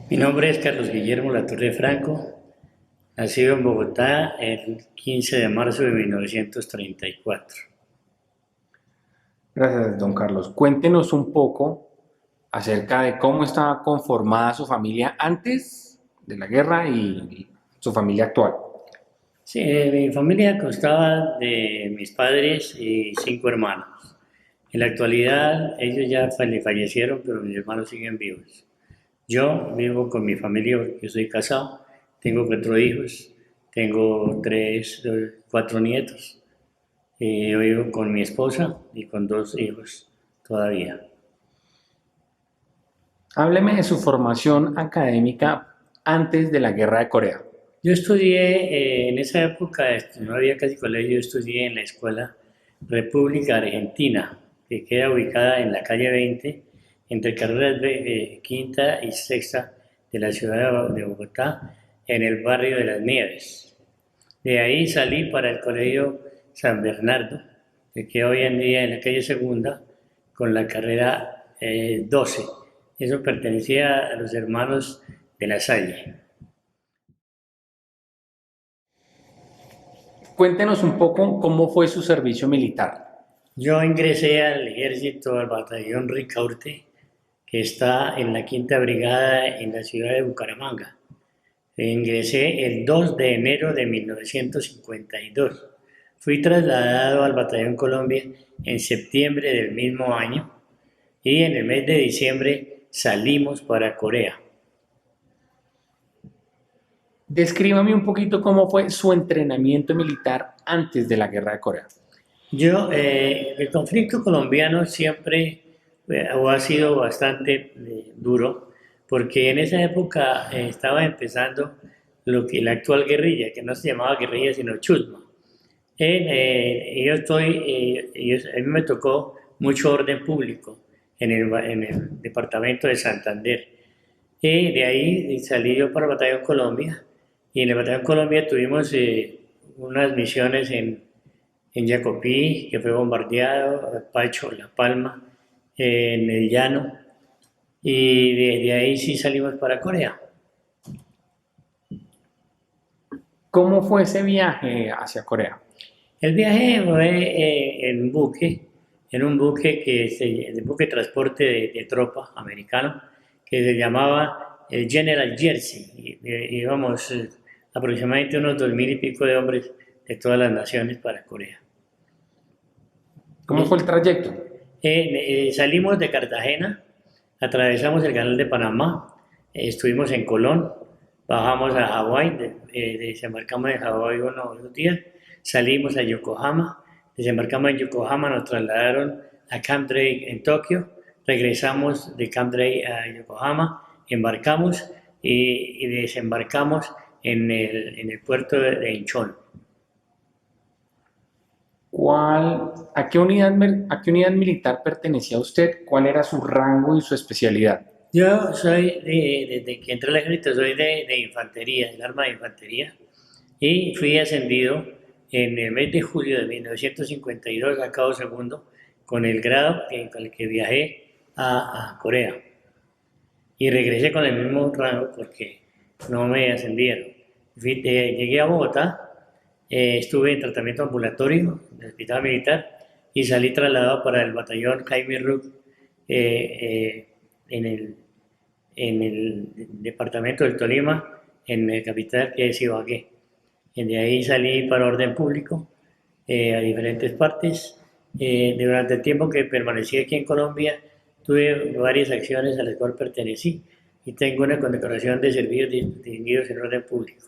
Mi nombre es Carlos Guillermo Latorre Franco, nacido en Bogotá el 15 de marzo de 1934. Gracias, don Carlos. Cuéntenos un poco acerca de cómo estaba conformada su familia antes de la guerra y su familia actual. Sí, mi familia constaba de mis padres y 5 hermanos. En la actualidad ellos ya fallecieron, pero mis hermanos siguen vivos. Yo vivo con mi familia, yo soy casado, tengo 4 hijos, tengo 4 nietos. Yo vivo con mi esposa y con 2 hijos todavía. Hábleme de su formación académica antes de la guerra de Corea. Yo estudié, en esa época no había casi colegio, yo estudié en la Escuela República Argentina, que queda ubicada en la calle 20, entre carreras quinta y sexta de la ciudad de Bogotá, en el barrio de Las Nieves. De ahí salí para el Colegio San Bernardo, que queda hoy en día en la calle segunda, con la carrera 12. Eso pertenecía a los hermanos de la Salle. Cuéntenos un poco cómo fue su servicio militar. Yo ingresé al ejército, al batallón Ricaurte, que está en la quinta brigada en la ciudad de Bucaramanga. Ingresé el 2 de enero de 1952. Fui trasladado al batallón Colombia en septiembre del mismo año y en el mes de diciembre salimos para Corea. Descríbame un poquito cómo fue su entrenamiento militar antes de la guerra de Corea. El conflicto colombiano siempre ha sido bastante duro, porque en esa época estaba empezando lo que la actual guerrilla, que no se llamaba guerrilla sino chusma. A mí me tocó mucho orden público en el departamento de Santander. Y de ahí salí yo para el Batallón Colombia, y en el Batallón Colombia tuvimos unas misiones en Jacopí, que fue bombardeado, Pacho, La Palma, en el llano, y de ahí sí salimos para Corea. ¿Cómo fue ese viaje hacia Corea? El viaje fue en un buque de buque de transporte de tropa americano, que se llamaba el General Jersey. Íbamos aproximadamente unos 2000 y pico de hombres de todas las naciones para Corea. ¿Cómo fue el trayecto? Salimos de Cartagena, atravesamos el canal de Panamá, estuvimos en Colón, bajamos a Hawái, desembarcamos en Hawái unos días, salimos a Yokohama, desembarcamos en Yokohama, nos trasladaron a Camp Drake en Tokio, regresamos de Camp Drake a Yokohama, embarcamos y desembarcamos en el puerto de Incheon. ¿A qué unidad militar pertenecía usted? ¿Cuál era su rango y su especialidad? Yo soy, desde que entré al ejército, soy de infantería, del arma de infantería, y fui ascendido en el mes de julio de 1952 a cabo segundo con el grado con el que viajé a Corea. Y regresé con el mismo rango porque no me ascendieron. Llegué a Bogotá, estuve en tratamiento ambulatorio en el hospital militar y salí trasladado para el batallón Jaime Rook en el departamento del Tolima, en la capital que es Ibagué. Y de ahí salí para orden público a diferentes partes. Durante el tiempo que permanecí aquí en Colombia, tuve varias acciones a las cuales pertenecí y tengo una condecoración de servicios distinguidos en orden público.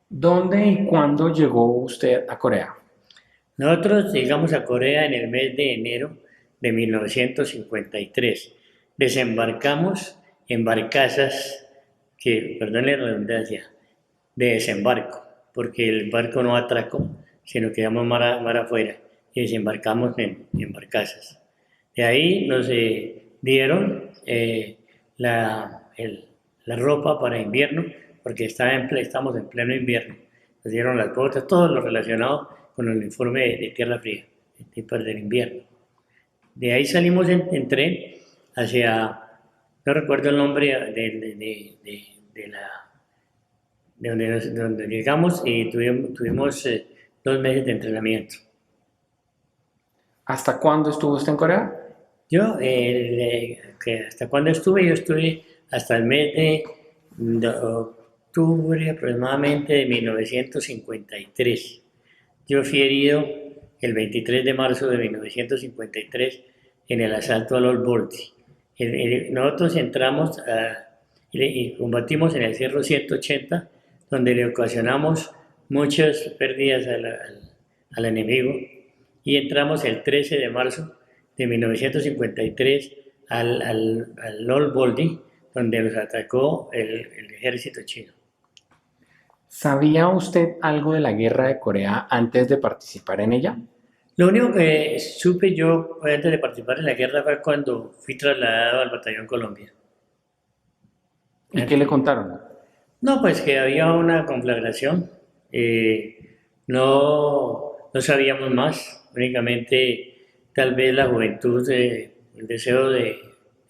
¿Dónde y cuándo llegó usted a Corea? Nosotros llegamos a Corea en el mes de enero de 1953. Desembarcamos en barcazas que, perdón la redundancia, de desembarco, porque el barco no atracó, sino que quedamos mar afuera y desembarcamos en barcazas. De ahí nos dieron la ropa para invierno, porque estamos en pleno invierno. Nos dieron las botas, todo lo relacionado con el uniforme de tierra fría, del invierno. De ahí salimos en tren hacia, no recuerdo el nombre de la, donde llegamos y tuvimos 2 meses de entrenamiento. ¿Hasta cuándo estuvo usted en Corea? Yo, ¿hasta cuándo estuve? Yo estuve hasta el mes de octubre aproximadamente de 1953. Yo fui herido el 23 de marzo de 1953 en el asalto al Old Baldy. Nosotros entramos y combatimos en el Cerro 180, donde le ocasionamos muchas pérdidas al enemigo, y entramos el 13 de marzo de 1953 al Old Baldy, donde nos atacó el ejército chino. ¿Sabía usted algo de la guerra de Corea antes de participar en ella? Lo único que supe yo antes de participar en la guerra fue cuando fui trasladado al Batallón Colombia. ¿Y qué le contaron? No, pues que había una conflagración, no sabíamos más, únicamente tal vez la juventud, el deseo de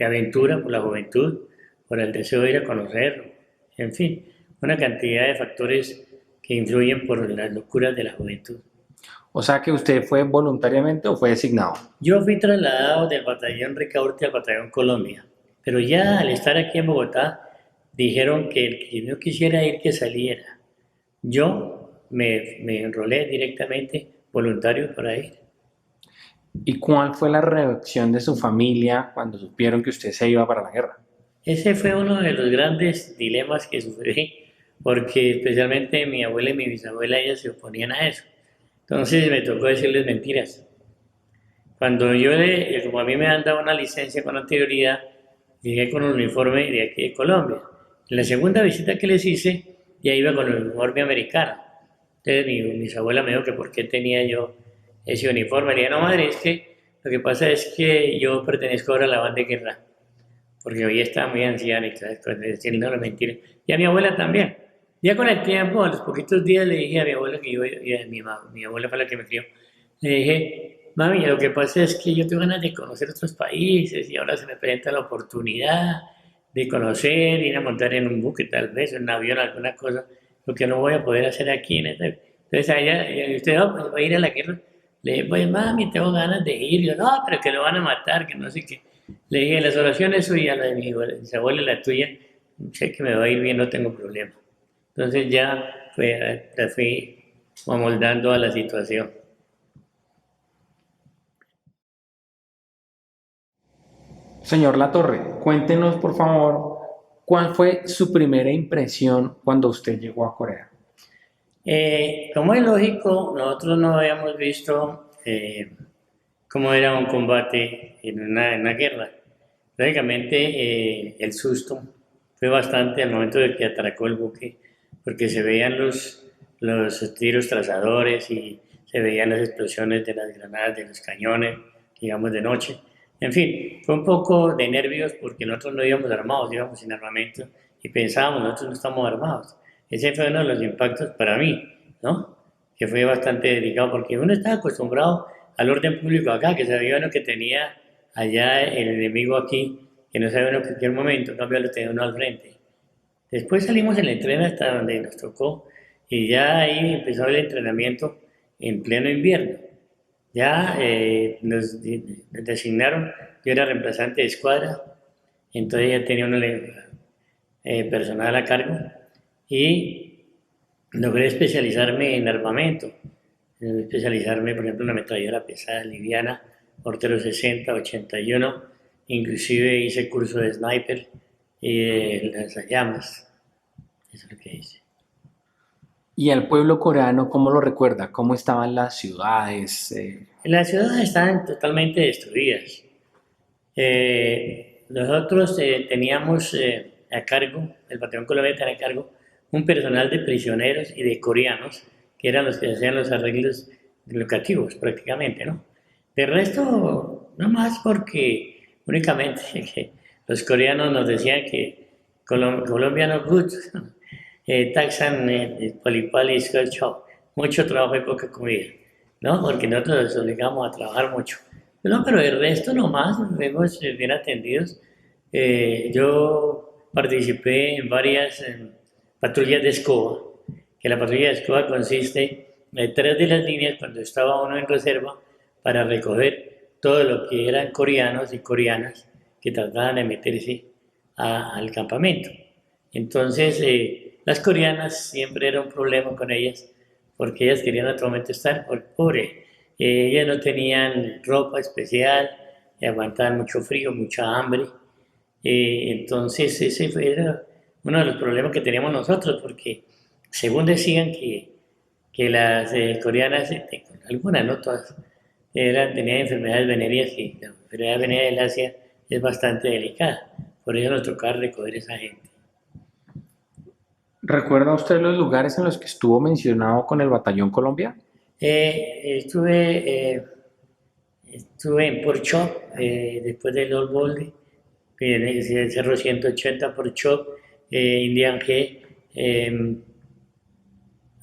aventura por la juventud, por el deseo de ir a conocer, en fin, una cantidad de factores que influyen por las locuras de la juventud. O sea que usted fue voluntariamente o fue designado. Yo fui trasladado del batallón Ricaurte al batallón Colombia, pero ya al estar aquí en Bogotá dijeron que el que no quisiera ir que saliera. Yo me enrolé directamente voluntario para ir. ¿Y cuál fue la reacción de su familia cuando supieron que usted se iba para la guerra? Ese fue uno de los grandes dilemas que sufrí, porque especialmente mi abuela y mi bisabuela, ellas se oponían a eso. Entonces me tocó decirles mentiras. Cuando como a mí me han dado una licencia con anterioridad, llegué con un uniforme de aquí de Colombia. En la segunda visita que les hice, ya iba con el uniforme americano. Entonces mis abuelas me dijo que por qué tenía yo ese uniforme. Le dije, no madre, es que lo que pasa es que yo pertenezco ahora a la banda de guerra, porque hoy está muy anciana y todas cosas, diciendo la mentira. Y a mi abuela también. Ya con el tiempo, a los poquitos días le dije a mi abuela que mi abuela fue la que me crió, le dije, mami, lo que pasa es que yo tengo ganas de conocer otros países y ahora se me presenta la oportunidad de conocer, ir a montar en un buque tal vez, en un avión, alguna cosa, lo que no voy a poder hacer aquí en esta. Entonces a ella, usted no, pues, va a ir a la guerra. Le dije, pues mami, tengo ganas de ir. Yo, no, pero que lo van a matar, que no sé qué. Le dije, las oraciones suyas, la de mis abuelas, la tuya, sé que me va a ir bien, no tengo problema. Entonces ya la fui amoldando a la situación. Señor Latorre, cuéntenos por favor, ¿cuál fue su primera impresión cuando usted llegó a Corea? Como es lógico, nosotros no habíamos visto cómo era un combate en una guerra. Lógicamente, el susto fue bastante al momento de que atracó el buque, porque se veían los tiros trazadores y se veían las explosiones de las granadas, de los cañones, digamos, de noche. En fin, fue un poco de nervios porque nosotros no íbamos armados, íbamos sin armamento y pensábamos, nosotros no estamos armados. Ese fue uno de los impactos para mí, ¿no? Que fue bastante delicado porque uno estaba acostumbrado al orden público acá, que sabía uno que tenía allá el enemigo aquí, que no sabía uno en cualquier momento, en cambio lo tenía uno al frente. Después salimos en el tren hasta donde nos tocó y ya ahí empezó el entrenamiento en pleno invierno. Ya nos designaron, yo era reemplazante de escuadra, entonces ya tenía un personal a cargo y logré especializarme en armamento, especializarme por ejemplo en la metralladora pesada, liviana, mortero 60, 81, inclusive hice curso de sniper y de lanzallamas, eso es lo que hice. ¿Y al pueblo coreano cómo lo recuerda? ¿Cómo estaban las ciudades? Las ciudades estaban totalmente destruidas. Nosotros teníamos a cargo, el Batallón Colombia tenía a cargo, un personal de prisioneros y de coreanos, que eran los que hacían los arreglos locativos prácticamente, ¿no? De resto, no más porque únicamente que los coreanos nos decían que Colombia no good, taxan Polipali, mucho trabajo y poca comida, ¿no? Porque nosotros nos obligamos a trabajar mucho. No, pero el resto nomás, nos vemos bien atendidos. Yo participé en varias patrullas de escoba, que la patrulla de escoba consiste detrás de las líneas cuando estaba uno en reserva para recoger todo lo que eran coreanos y coreanas que trataban de meterse al campamento. Entonces, las coreanas siempre era un problema con ellas porque ellas querían a todo momento estar pobre. Ellas no tenían ropa especial, aguantaban mucho frío, mucha hambre. Entonces era uno de los problemas que teníamos nosotros, porque según decían que las coreanas, algunas, no todas, tenían enfermedades venéreas y la enfermedad venérea del Asia es bastante delicada. Por eso nos tocaba recoger esa gente. ¿Recuerda usted los lugares en los que estuvo mencionado con el Batallón Colombia? Estuve en Port Chop, después del Old Baldy, en el Cerro 180 Port Chop, Indian G,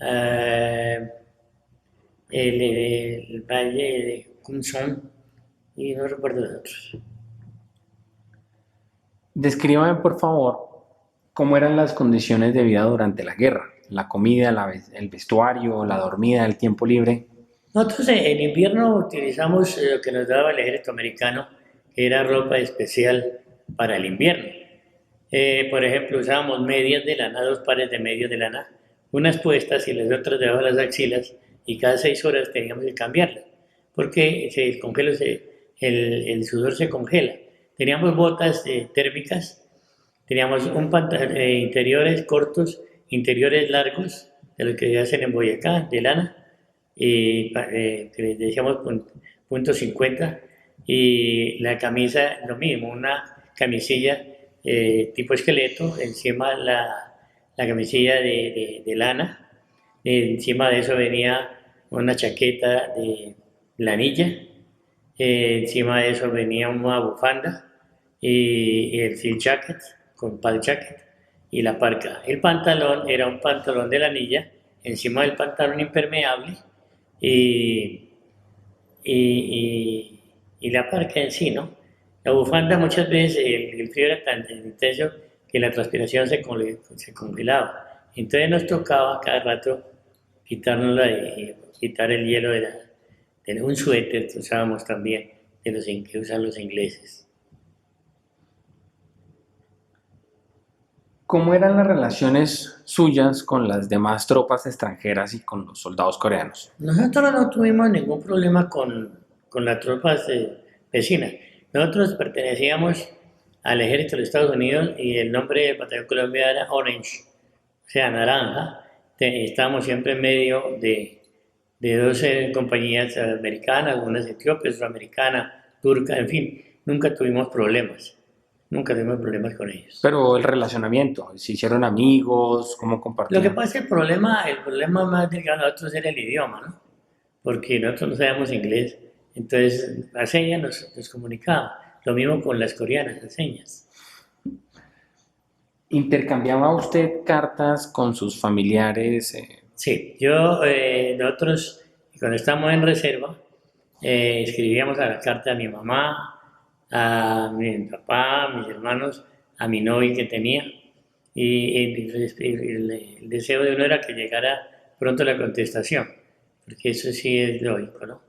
ah, el Valle de Cumson, y no recuerdo los otros. Descríbame, por favor, cómo eran las condiciones de vida durante la guerra, la comida, el vestuario, la dormida, el tiempo libre. Nosotros en invierno utilizamos lo que nos daba el ejército americano, que era ropa especial para el invierno. Por ejemplo, usábamos medias de lana, dos pares de medias de lana, unas puestas y las otras debajo de las axilas, y cada 6 horas teníamos que cambiarlas, porque el sudor se congela. Teníamos botas térmicas, teníamos interiores cortos, interiores largos, de los que se hacen en Boyacá, de lana, que les decíamos punto 50, y la camisa lo mismo, una camisilla tipo esqueleto, encima la camisilla de lana, encima de eso venía una chaqueta de lanilla, encima de eso venía una bufanda y el field jacket con pal jacket y la parca. El pantalón era un pantalón de lanilla, encima del pantalón impermeable y, y la parca en sí, ¿no? La bufanda muchas veces el frío era tan intenso que la transpiración se congelaba. Entonces nos tocaba cada rato quitárnosla y quitar el hielo de un suéter que usábamos también, de los que usan los ingleses. ¿Cómo eran las relaciones suyas con las demás tropas extranjeras y con los soldados coreanos? Nosotros no tuvimos ningún problema con las tropas vecinas. Nosotros pertenecíamos al ejército de los Estados Unidos y el nombre del batallón Colombia era Orange, o sea, naranja. Estábamos siempre en medio de 12 compañías americanas, unas etíopes, otra americana, turca, en fin, nunca tuvimos problemas. Nunca tuvimos problemas con ellos. Pero el relacionamiento, ¿se hicieron amigos? ¿Cómo Lo que compartían? pasa, el problema más delicado de nosotros era el idioma, ¿no? Porque nosotros no sabíamos inglés, entonces a señas nos comunicaba. Lo mismo con las coreanas, a señas. ¿Intercambiaba usted cartas con sus familiares? Sí, nosotros cuando estábamos en reserva, escribíamos a la carta a mi mamá, a mi papá, a mis hermanos, a mi novia que tenía, y el deseo de uno era que llegara pronto la contestación, porque eso sí es lógico, ¿no?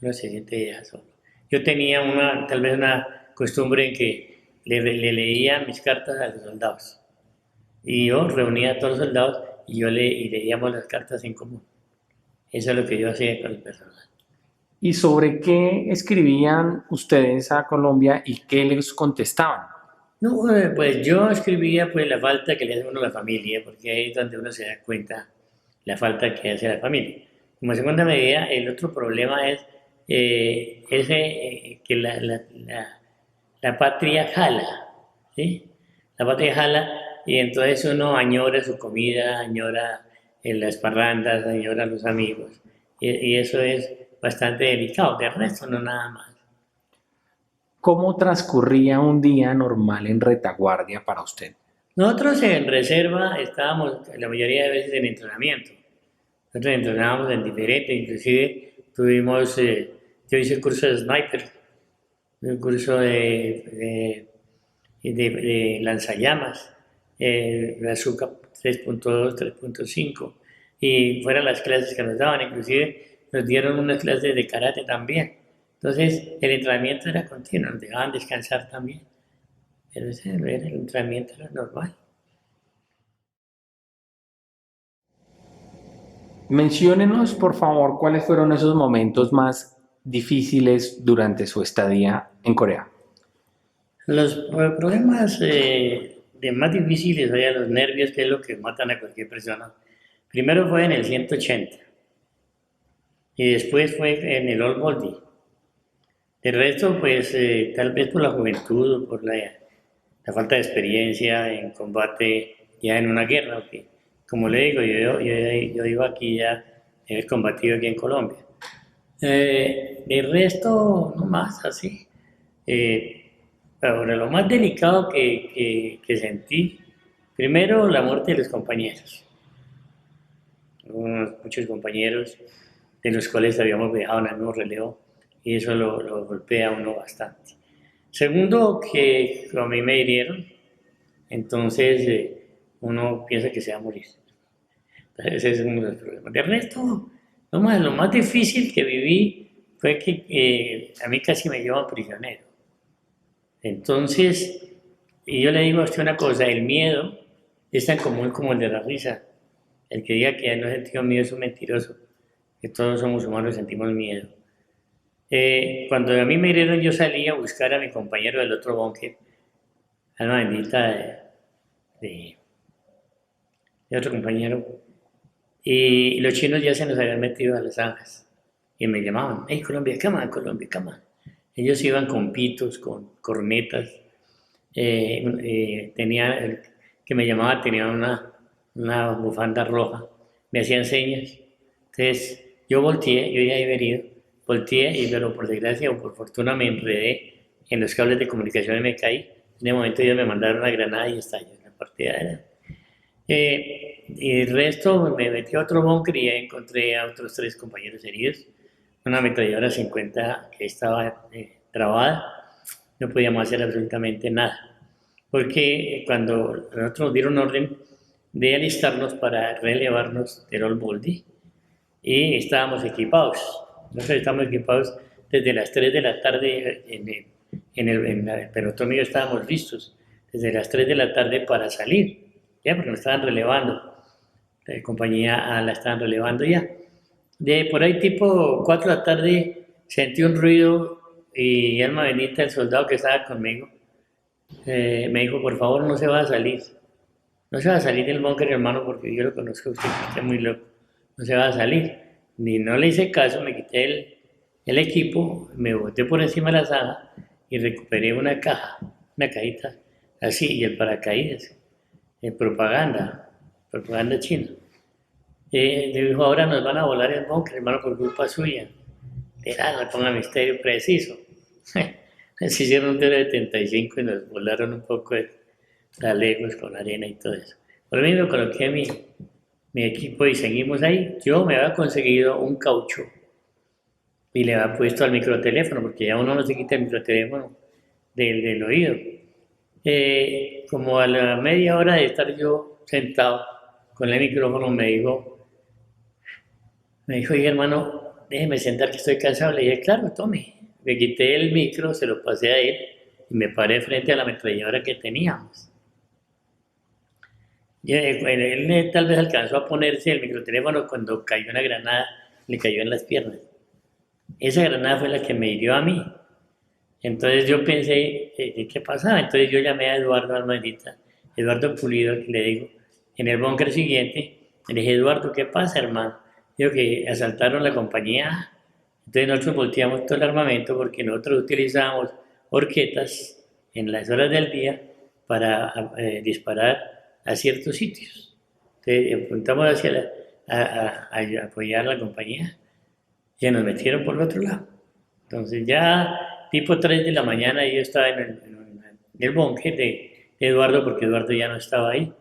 Uno se siente ya solo. Yo tenía tal vez una costumbre en que le leía mis cartas a los soldados, y yo reunía a todos los soldados y leíamos las cartas en común. Eso es lo que yo hacía con el personal. ¿Y sobre qué escribían ustedes a Colombia y qué les contestaban? No, pues yo escribía pues la falta que le hace uno a la familia, porque ahí es donde uno se da cuenta la falta que hace a la familia. Como segunda medida, el otro problema es que la patria jala, ¿sí? La patria jala y entonces uno añora su comida, añora las parrandas, añora los amigos y eso es bastante delicado, de resto no nada más. ¿Cómo transcurría un día normal en retaguardia para usted? Nosotros en reserva estábamos la mayoría de veces en entrenamiento. Nosotros entrenábamos en diferente, inclusive yo hice el curso de sniper un curso de lanzallamas, Bazooka 3.2, 3.5, y fueran las clases que nos daban, inclusive nos dieron unas clases de karate también. Entonces el entrenamiento era continuo, nos dejaban descansar también, pero el entrenamiento era normal. Menciónenos, por favor, cuáles fueron esos momentos más difíciles durante su estadía en Corea. Los problemas de más difíciles, o sea, los nervios, que es lo que matan a cualquier persona. Primero fue en el 180 y después fue en el Old Baldy. De resto, pues tal vez por la juventud o por la falta de experiencia en combate ya en una guerra, porque como le digo, yo iba aquí ya, he combatido aquí en Colombia. De resto, no más así. Eh, Ahora, lo más delicado que sentí, primero la muerte de los compañeros. Muchos compañeros de los cuales habíamos viajado en el mismo relevo y eso lo golpea a uno bastante. Segundo, que a mí me hirieron, entonces uno piensa que se va a morir. Ese es uno de los problemas. De resto, lo más difícil que viví fue que a mí casi me llevan prisionero. Entonces, y yo le digo a usted una cosa, el miedo es tan común como el de la risa. El que diga que no ha sentido miedo es un mentiroso, que todos somos humanos y sentimos miedo. Cuando a mí me hirieron, yo salí a buscar a mi compañero del otro búnker, alma bendita de, de otro compañero, y los chinos ya se nos habían metido a las zanjas y me llamaban, hey Colombia, come on, Colombia, come on. Ellos iban con pitos, con cornetas, tenía, el que me llamaba tenía una bufanda roja, me hacían señas, entonces yo volteé, yo ya había venido, volteé, y, pero por desgracia o por fortuna me enredé en los cables de comunicación y me caí, en el momento ellos me mandaron una granada y estalló la partida era. Y el resto me metí a otro búnker y ya encontré a otros 3 compañeros heridos, una ametralladora 50 que estaba trabada, no podíamos hacer absolutamente nada, porque cuando nosotros nos dieron orden de alistarnos para relevarnos del Old Baldy y estábamos equipados, nosotros estábamos equipados desde las 3 de la tarde en el pelotón mío estábamos listos, desde las 3 de la tarde para salir, ya porque nos estaban relevando, la compañía A la estaban relevando ya. De por ahí tipo 4 de la tarde sentí un ruido y Alma Benita, el soldado que estaba conmigo, me dijo, por favor no se va a salir. No se va a salir del búnker, hermano, porque yo lo conozco a usted, que está muy loco. No se va a salir. Ni no le hice caso, me quité el equipo, me boté por encima de la sala y recuperé una caja, una cajita así, y el paracaídas, propaganda china. Dijo, ahora nos van a volar el búnker, hermano, por culpa suya. Era, no ponga misterio preciso. Se hicieron un tiro de 75 y nos volaron un poco de lejos con arena y todo eso. Por lo mismo coloqué mi equipo y seguimos ahí. Yo me había conseguido un caucho y le había puesto al microteléfono, porque ya uno no se quita el microteléfono del oído. Como a la media hora de estar yo sentado con el micrófono me dijo, oye hermano, déjeme sentar que estoy cansado. Le dije, claro, tome. Me quité el micro, se lo pasé a él y me paré frente a la ametralladora que teníamos. Y él tal vez alcanzó a ponerse el microteléfono cuando cayó una granada, le cayó en las piernas. Esa granada fue la que me hirió a mí. Entonces yo pensé, ¿qué pasaba? Entonces yo llamé a Eduardo Almadita, Eduardo Pulido, que le digo, en el búnker siguiente, le dije, Eduardo, ¿qué pasa, hermano? Digo que asaltaron la compañía. Entonces nosotros volteamos todo el armamento porque nosotros utilizábamos horquetas en las horas del día para disparar a ciertos sitios. Entonces apuntamos hacia a apoyar la compañía y nos metieron por el otro lado. Entonces ya tipo 3 de la mañana yo estaba en el búnker de Eduardo, porque Eduardo ya no estaba ahí.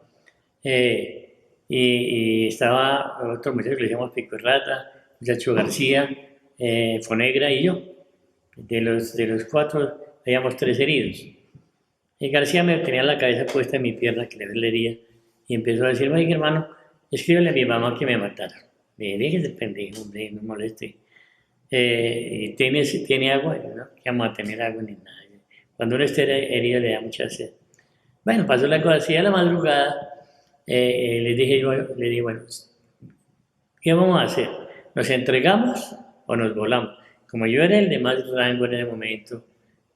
Y estaba otro muchacho que le llamamos Pico y Rata, muchacho García, Fonegra y yo. De los 4 habíamos 3 heridos. Y García me tenía la cabeza puesta en mi pierna, que le hería, y empezó a decirme, oye, hermano, escríbele a mi mamá que me mataron. Le dije, déjese pendejo, hombre, no moleste. ¿Tiene agua? No, que vamos a tener agua ni nada. Cuando uno esté herido le da mucha sed. Bueno, pasó la cosa así a la madrugada. Le dije, bueno, ¿qué vamos a hacer? ¿Nos entregamos o nos volamos? Como yo era el de más rango en ese momento,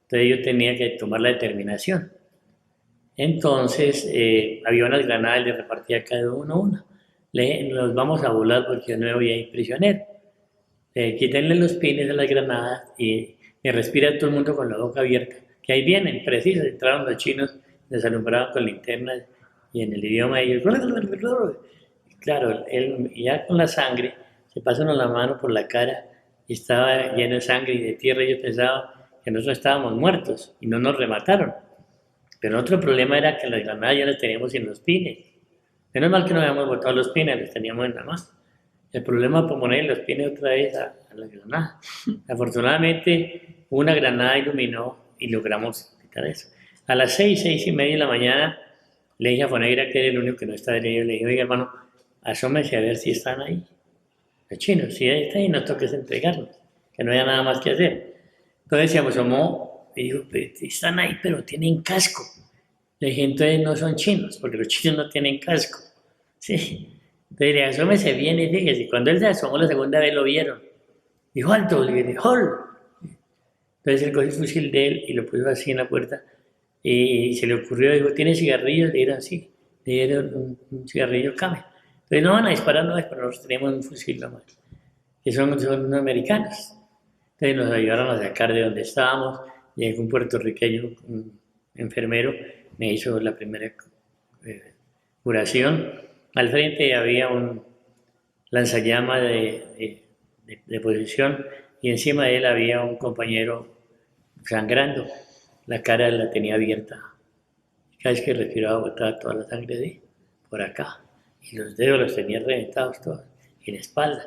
entonces yo tenía que tomar la determinación. Entonces, había unas granadas, le repartía a cada uno una. Le dije, nos vamos a volar porque yo no me voy a ir prisionero. Quítenle los pines a las granadas y me respira todo el mundo con la boca abierta. Que ahí vienen, precisos, entraron los chinos, les alumbraban con linternas y en el idioma de ellos. Claro, él ya con la sangre, se pasaron la mano por la cara y estaba lleno de sangre y de tierra. Ellos pensaban que nosotros estábamos muertos y no nos remataron. Pero otro problema era que las granadas ya las teníamos en los pines. Menos mal que no habíamos botado los pines, los teníamos en la mano. El problema fue poner los pines otra vez a la granada. Afortunadamente, una granada iluminó y logramos quitar eso. A las 6:30 de la mañana, le dije a Fonegra, que era el único que no estaba herido, le dije, oiga hermano, asómese a ver si están ahí. Los chinos, si ahí están ahí, no toques entregarnos, que no haya nada más que hacer. Entonces se asomó y dijo, pues, están ahí, pero tienen casco. Le dije, entonces no son chinos, porque los chinos no tienen casco. Sí. Entonces le asómese bien y fíjese, cuando él se asomó la segunda vez lo vieron. Dijo, alto, le dije, ¡hol! Entonces él cogió el fusil de él y lo puso así en la puerta y se le ocurrió, dijo, ¿tiene cigarrillos? Le dieron sí, le dieron un cigarrillo Camel. Entonces no van a disparar, no, pero nosotros tenemos un fusil nomás, que son americanos. Entonces nos ayudaron a sacar de donde estábamos, llegó un puertorriqueño, un enfermero, me hizo la primera curación. Al frente había un lanzallamas de posición y encima de él había un compañero sangrando. La cara la tenía abierta. Cada vez que respiraba botaba toda la sangre de por acá. Y los dedos los tenía reventados todos. Y la espalda.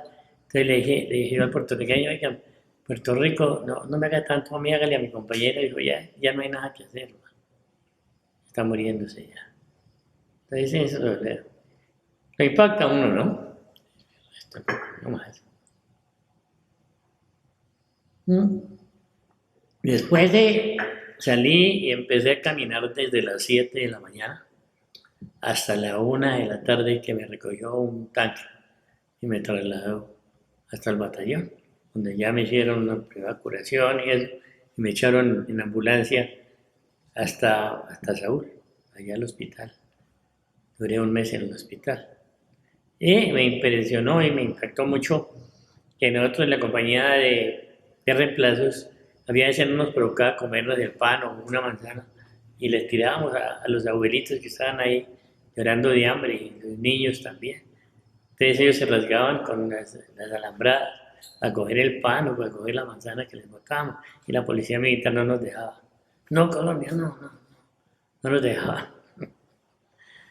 Entonces le dije al puertorriqueño, oiga, Puerto Rico, no me haga tanto a mí, hágale a mi compañero. Y dijo, ya no hay nada que hacer, man. Está muriéndose ya. Entonces eso lo impacta a uno, ¿no? Esto, no más. Después salí y empecé a caminar desde las 7 de la mañana hasta la 1 de la tarde, que me recogió un tanque y me trasladó hasta el batallón, donde ya me hicieron una primera curación y eso, y me echaron en ambulancia hasta Saúl, allá al hospital. Duré un mes en el hospital. Y me impresionó y me impactó mucho que nosotros en la compañía de reemplazos, había veces no nos provocaba comernos el pan o una manzana y les tirábamos a los abuelitos que estaban ahí llorando de hambre y los niños también. Entonces ellos se rasgaban con las alambradas a coger el pan o a coger la manzana que les botábamos y la policía militar no nos dejaba. No, Colombia, no nos dejaba.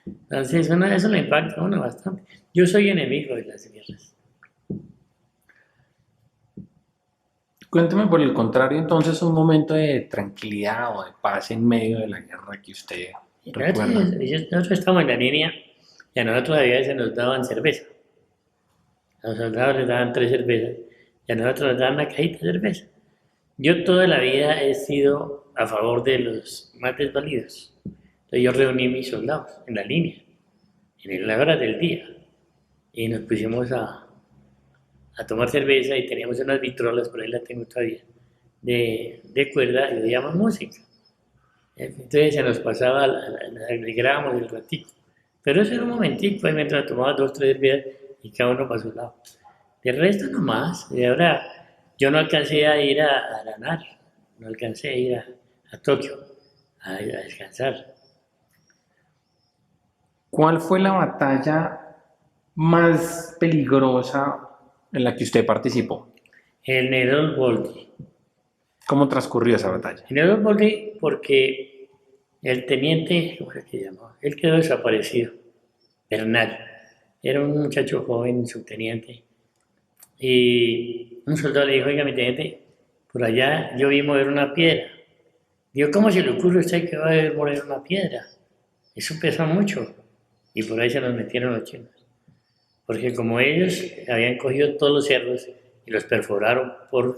Entonces eso le impacta a uno bastante. Yo soy enemigo de las guerras. Cuénteme por el contrario, entonces, un momento de tranquilidad o de paz en medio de la guerra que usted recuerda. Nosotros estábamos en la línea y a nosotros a veces nos daban cerveza. A los soldados les daban 3 cervezas y a nosotros nos daban una cajita de cerveza. Yo toda la vida he sido a favor de los más desvalidos. Entonces yo reuní mis soldados en la línea, en la hora del día, y nos pusimos a tomar cerveza y teníamos unas vitrolas, por ahí las tengo todavía, de cuerda y le llaman música. Entonces se nos pasaba, alegrábamos el ratico. Pero eso era un momentico, ahí mientras tomaba 2, 3 cervezas y cada uno para su lado. El resto nomás. Y ahora yo no alcancé a ir a ganar, no alcancé a ir a Tokio a descansar. ¿Cuál fue la batalla más peligrosa en la que usted participó? El Nerón Volti. ¿Cómo transcurrió esa batalla? El Nerón Volti porque el teniente, ¿cómo era que se llamaba? Él quedó desaparecido. Bernal. Era un muchacho joven, subteniente. Y un soldado le dijo, oiga, mi teniente, por allá yo vi mover una piedra. Digo, ¿cómo se le ocurre a usted que va a moler una piedra? Eso pesa mucho. Y por ahí se nos metieron los chinos. Porque como ellos habían cogido todos los cerros y los perforaron por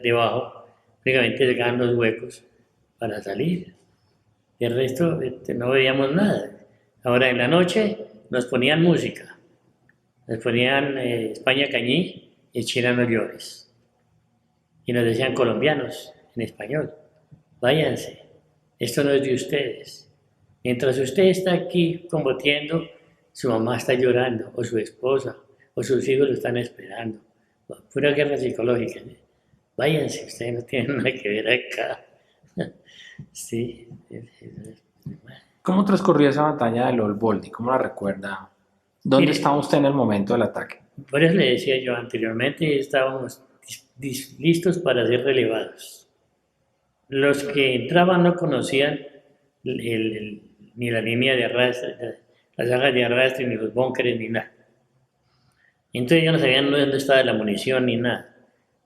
debajo, únicamente dejaban los huecos para salir. Y el resto no veíamos nada. Ahora en la noche nos ponían música, nos ponían España Cañí y China no llores. Y nos decían colombianos en español, váyanse, esto no es de ustedes. Mientras usted está aquí combatiendo, su mamá está llorando, o su esposa, o sus hijos lo están esperando. Pura guerra psicológica. ¿Eh? Váyanse, ustedes no tienen nada que ver acá. Sí. ¿Cómo transcurrió esa batalla de Lol Boldi? ¿Cómo la recuerda? ¿Dónde estaba Mire, usted en el momento del ataque? por eso le decía yo anteriormente, estábamos listos para ser relevados. Los que entraban no conocían ni la línea de arrastre, las alas de arrastre, ni los búnkeres, ni nada. Entonces ellos no sabían dónde estaba la munición ni nada.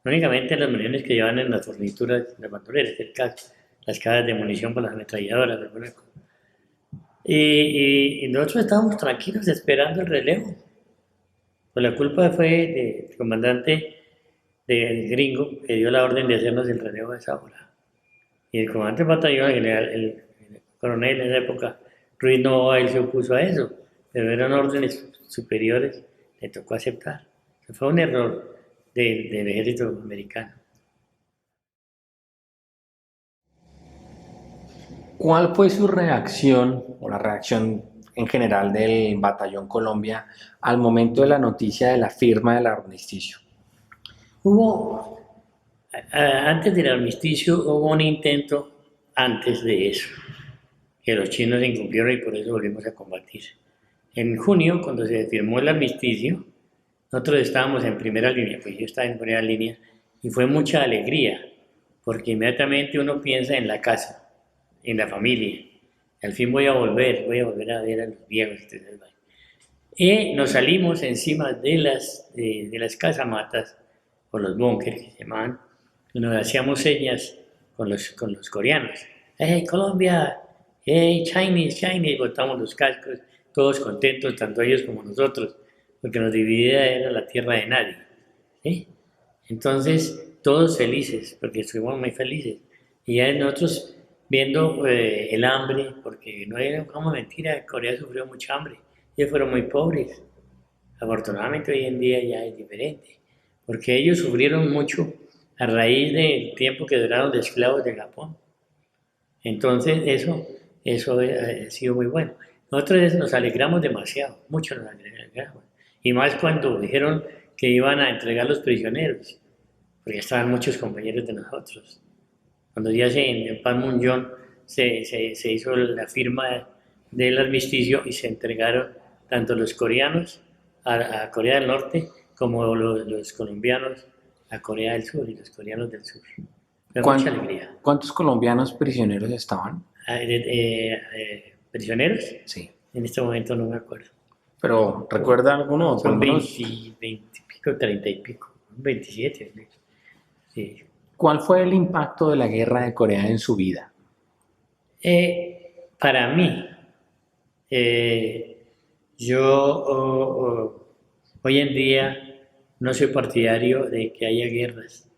Únicamente las municiones que llevaban en las fornituras, las bandoleras, las cajas de munición para las ametralladoras. Y nosotros estábamos tranquilos esperando el relevo. Pues la culpa fue del comandante del gringo que dio la orden de hacernos el relevo a esa hora. Y el comandante del batallón, el coronel en esa época, Ruiz Novoa, él se opuso a eso, pero eran órdenes superiores, le tocó aceptar. Fue un error del ejército americano. ¿Cuál fue su reacción o la reacción en general del Batallón Colombia al momento de la noticia de la firma del armisticio? Hubo, antes del armisticio, hubo un intento antes de eso, que los chinos incumplieron y por eso volvimos a combatir. En junio, cuando se firmó el armisticio, nosotros estábamos en primera línea, pues yo estaba en primera línea, y fue mucha alegría, porque inmediatamente uno piensa en la casa, en la familia. Al fin voy a volver a ver a los viejos. Y nos salimos encima de las casamatas, o los búnkeres que se llamaban, y nos hacíamos señas con los coreanos. ¡Hey, Colombia! ¡Hey, Chinese, Chinese! Botamos los cascos, todos contentos, tanto ellos como nosotros, porque nos dividía era la tierra de nadie. ¿Sí? Entonces, todos felices, porque estuvimos muy felices. Y ya nosotros viendo el hambre, porque no era como mentira, Corea sufrió mucha hambre, ellos fueron muy pobres. Afortunadamente hoy en día ya es diferente, porque ellos sufrieron mucho a raíz del tiempo que duraron de esclavos de Japón. Entonces eso ha sido muy bueno. Nosotros nos alegramos demasiado, mucho nos alegramos. Y más cuando dijeron que iban a entregar los prisioneros, porque estaban muchos compañeros de nosotros. Cuando ya en Panmunjom se hizo la firma del armisticio y se entregaron tanto los coreanos a Corea del Norte como los colombianos a Corea del Sur y los coreanos del Sur. Fue mucha alegría. ¿Cuántos colombianos prisioneros estaban? ¿Prisioneros? Sí. En este momento no me acuerdo. Pero ¿recuerda alguno? Son 20, 20 y pico, 30 y pico, 27. Sí. ¿Cuál fue el impacto de la guerra de Corea en su vida? Para mí, yo hoy en día no soy partidario de que haya guerras.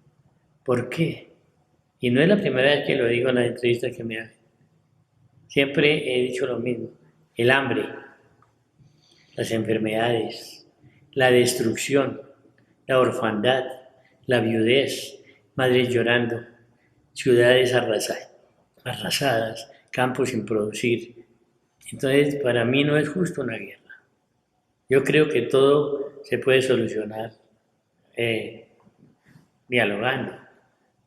¿Por qué? Y no es la primera vez que lo digo en las entrevistas que me hacen. Siempre he dicho lo mismo. El hambre, las enfermedades, la destrucción, la orfandad, la viudez, madres llorando, ciudades arrasadas, campos sin producir. Entonces, para mí no es justo una guerra. Yo creo que todo se puede solucionar eh, dialogando,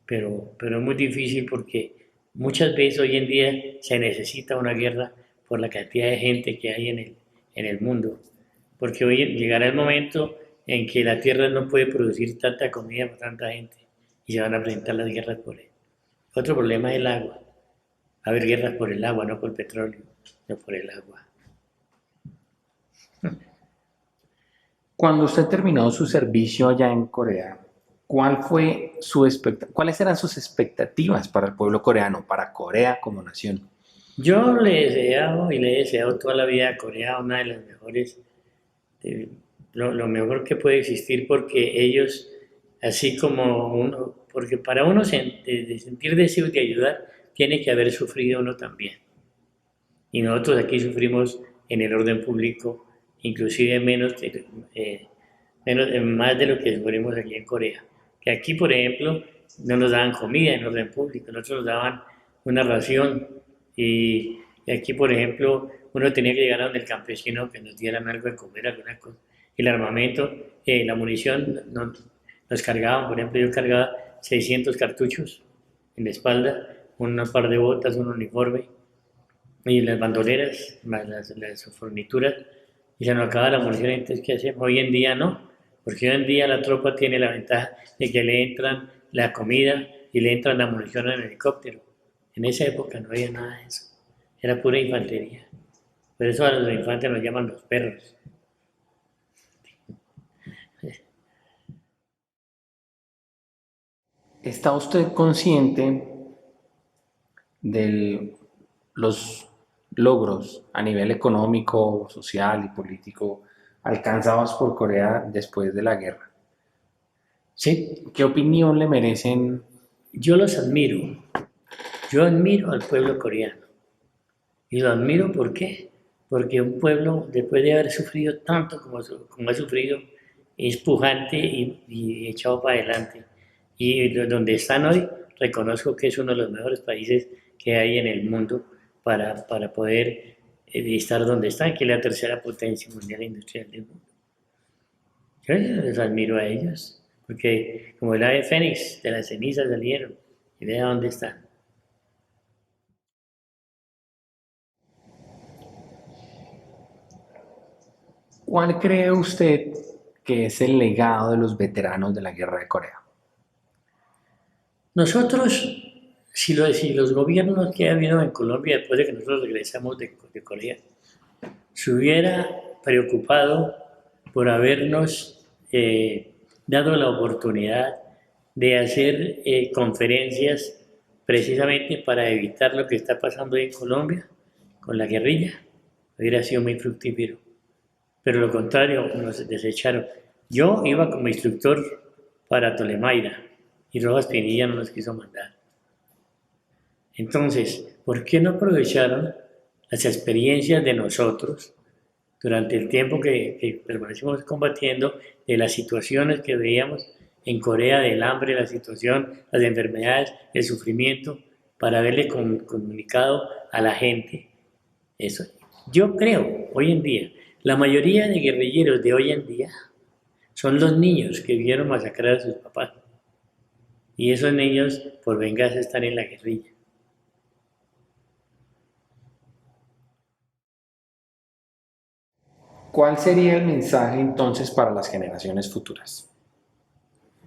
pero es muy difícil porque muchas veces hoy en día se necesita una guerra por la cantidad de gente que hay en el mundo. Porque hoy llegará el momento en que la tierra no puede producir tanta comida para tanta gente y se van a presentar las guerras por él. Otro problema es el agua. Va a haber guerras por el agua, no por el petróleo, no por el agua. Cuando usted terminó su servicio allá en Corea, ¿Cuáles eran sus expectativas para el pueblo coreano, para Corea como nación? Yo le he deseado y le he deseado toda la vida a Corea una de las mejores, eh, lo mejor que puede existir porque ellos, así como uno, porque para uno de sentir deseos de ayudar, tiene que haber sufrido uno también. Y nosotros aquí sufrimos en el orden público, inclusive más de lo que sufrimos aquí en Corea. Que aquí, por ejemplo, no nos daban comida en orden público, nosotros nos daban una ración y aquí, por ejemplo, uno tenía que llegar a donde el campesino que nos dieran algo de comer, alguna cosa. Y el armamento, la munición, nos cargaban, por ejemplo, yo cargaba 600 cartuchos en la espalda, un par de botas, un uniforme, y las bandoleras, más las fornituras, y se nos acaba la munición, entonces ¿qué hacemos? Hoy en día no, porque hoy en día la tropa tiene la ventaja de que le entran la comida y le entran la munición en el helicóptero. En esa época no había nada de eso, era pura infantería. Por eso a los infantes nos llaman los perros. ¿Está usted consciente de los logros a nivel económico, social y político alcanzados por Corea después de la guerra? Sí, ¿Qué opinión le merecen? yo los admiro, yo admiro al pueblo coreano. Y lo admiro, ¿por qué? Porque un pueblo, después de haber sufrido tanto como ha sufrido, es pujante y echado para adelante. Y donde están hoy, reconozco que es uno de los mejores países que hay en el mundo para poder estar donde están, que es la tercera potencia mundial industrial del mundo. Yo les admiro a ellos, porque como el ave fénix, de las cenizas salieron, y vea dónde están. ¿Cuál cree usted que es el legado de los veteranos de la guerra de Corea? Nosotros, si los gobiernos que ha habido en Colombia después de que nosotros regresamos de Corea, se hubiera preocupado por habernos dado la oportunidad de hacer conferencias precisamente para evitar lo que está pasando hoy en Colombia con la guerrilla, hubiera sido muy fructífero. Pero lo contrario, nos desecharon. Yo iba como instructor para Tolemaida y Rojas Pinilla no nos quiso mandar. Entonces, ¿por qué no aprovecharon las experiencias de nosotros durante el tiempo que permanecimos combatiendo, de las situaciones que veíamos en Corea, del hambre, la situación, las enfermedades, el sufrimiento, para haberle comunicado a la gente eso? Yo creo, hoy en día, la mayoría de guerrilleros de hoy en día son los niños que vieron masacrar a sus papás. Y esos niños, por venganza, están en la guerrilla. ¿Cuál sería el mensaje entonces para las generaciones futuras?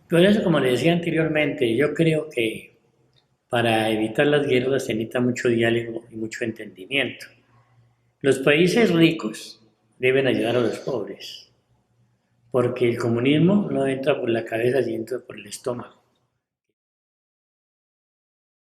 Por eso, como le decía anteriormente, yo creo que para evitar las guerras se necesita mucho diálogo y mucho entendimiento. Los países ricos deben ayudar a los pobres, porque el comunismo no entra por la cabeza, sino por el estómago.